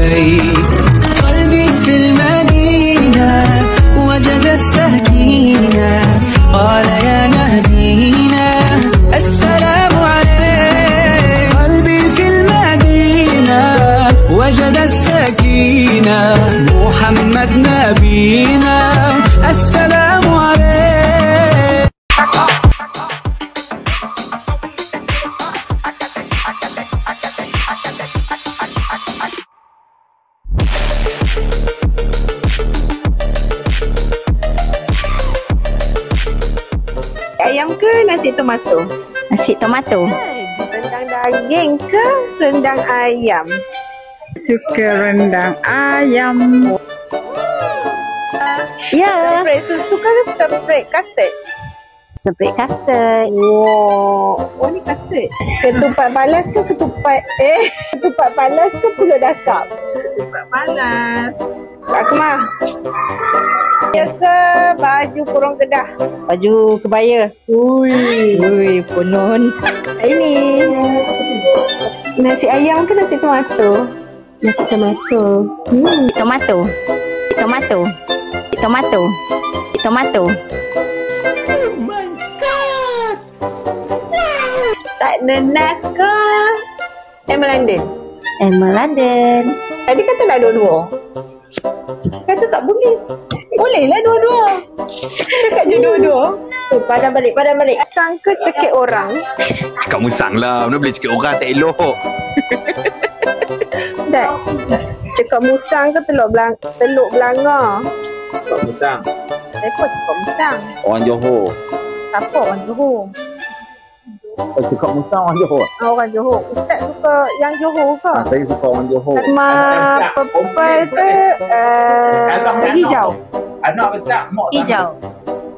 عليك. قلبي في المدينة وجد السكينة قال يا نبينا السلام عليك. قلبي في المدينة وجد السكينة محمد نبينا السلام عليك. Ayam ke nasi tomato? Nasi tomato. Rendang daging ke rendang ayam? Suka rendang ayam. Ya. Spread susu ke spread custard? Spread custard. Wow. Oh ni custard. Ketupat balas ke ketupat balas ke pulut dakap? Ketupat balas. Akmal. Ya ke baju kurung kedah? Baju kebaya. Ui, punun. Ini nasi ayam ke nasi tomato? Nasi tomato. Tomato. Tomato. Tomato. Tomato. Oh my god. Tak nenas ke Emma London? Emma London. Tadi kata dah dua-dua. Kata tak boleh. Boleh lah dua-dua. Cakap je dua-dua. Tu padam balik. Musang ke cekik orang? Cakap musang lah. Mana boleh cakap orang tak elok. Tak. Cakap musang ke teluk belanga? Cakap musang. Siapa cakap musang? Orang Johor. Siapa orang Johor? Cakap musang orang Johor. Orang Johor. Ustaz suka yang Johor ke? Saya suka orang Johor. Warna purple ke hijau? Anak besar mak Hijau.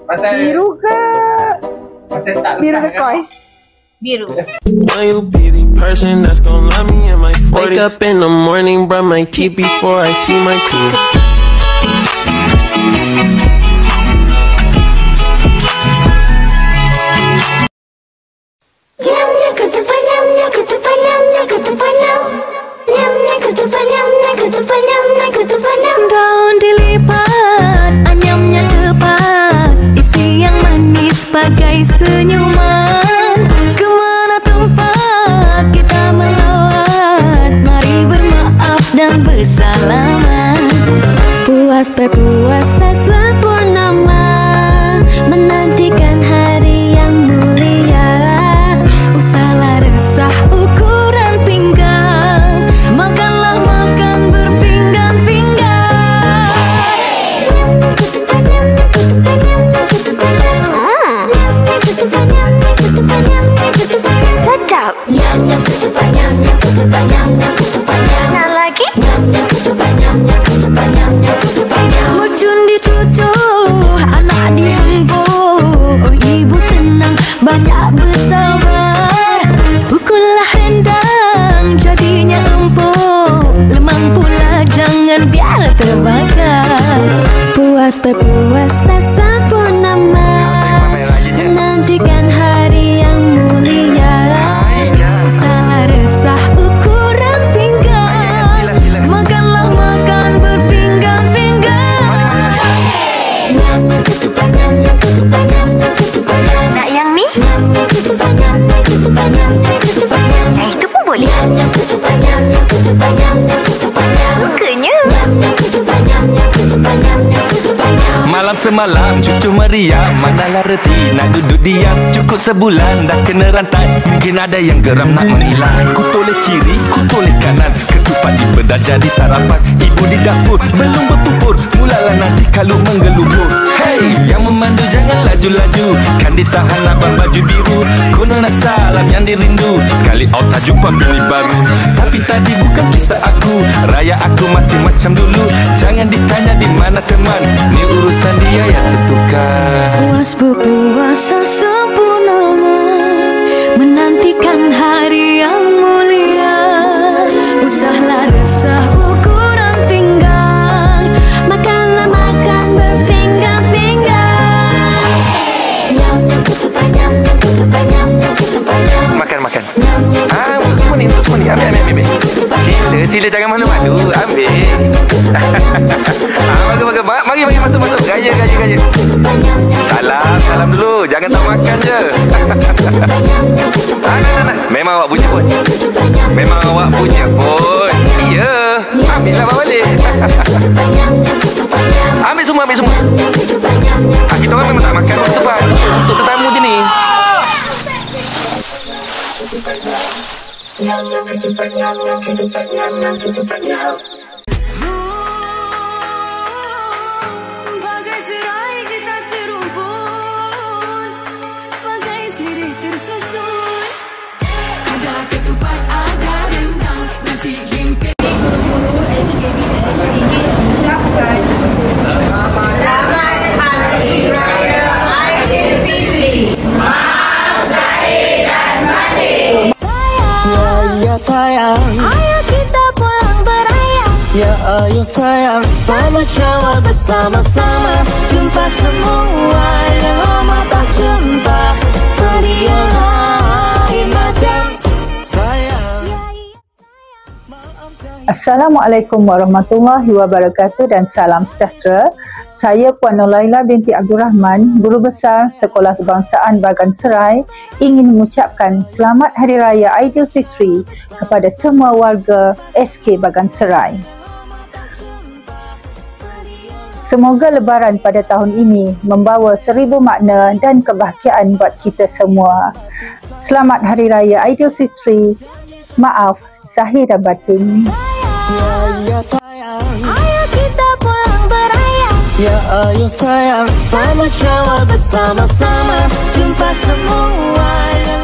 Pasal Biru ke biru turquoise? Biru. Will you be the person that's gonna love me in my 40s? Wake up in the morning, brush my teeth before I see my team. Daun dilipat, anyamnya tepat, isi yang manis bagai senyuman. Kemana tempat kita melawat, mari bermaaf dan bersalaman. Puas berpuasa sempurnama, menantikan hari yang mulia. Usahlah resah ukuran pinggang, makanlah makan berpinggan-pinggan. Sedap. Nak lagi? Mercun dicucuh, anak diempuh. Oh ibu tenang, banyak bersabar. Pukullah rendang, jadinya empuk. Lemang pula jangan biar terbakar. Puas berpuasa sempurnama, menantikan hari yang mulia. Usahlah resah ukuran pinggang, makanlah makan berpinggan-pinggan. Nak yang ni? Yang itu pun boleh. Sukanya. Malam semalam cucu meriam, manalah reti nak duduk diam. Cukup sebulan dah kena rantai, mungkin ada yang geram nak menilai. Ku toleh kiri, ku toleh kanan, ketupat di bedah jadi sarapan. Ibu di dapur belum berpupur, mulalah nanti kalau menggelubur. Hey, yang memandu jangan laju-laju, kan ditahan abang baju biru. Konon nak salam yang dirindu, sekali tak jumpa bini baru. Tapi tadi bukan kisah aku, raya aku masih macam dulu. Jangan ditanya di mana teman, ni urusan dia yang tentukan. Puas berpuasa sempurnama, menantikan hari yang mulia. Usahlah resah ukuran pinggang, makanlah makan berpinggan-pinggan. Makan. Untuk semua ni, ambil. Sini Sila jangan malu-malu. Ambil. Mari masuk. Gaya. Salam dulu. Jangan tak makan je. Nah. Memang awak punya pun. Iya. Ambillah bawa balik. Ambil semua. Kita orang memang tak makan waktu depan. Untuk tetamu je ni. Bagai serai kita serumpun, bagai sirih tersusun. Ada ketupat, ada rendang, nasi hingga. Sayang, Ayo kita pulang beraya. ya ayo sayang, sama cawa bersama-sama. Jumpa semua yang lama tak jumpa. Dia lain macam Sayang. Assalamualaikum warahmatullahi wabarakatuh dan salam sejahtera. Saya Puan Nolaila binti Abdul Rahman, Guru Besar Sekolah Kebangsaan Bagan Serai, ingin mengucapkan Selamat Hari Raya Aidilfitri kepada semua warga SK Bagan Serai. Semoga Lebaran pada tahun ini membawa 1000 makna dan kebahagiaan buat kita semua. Selamat Hari Raya Aidilfitri. Maaf zahir dan batin. Ya sayang, Ayo kita pulang beraya. ya ayo sayang, sama cawa bersama-sama. Jumpa semua yang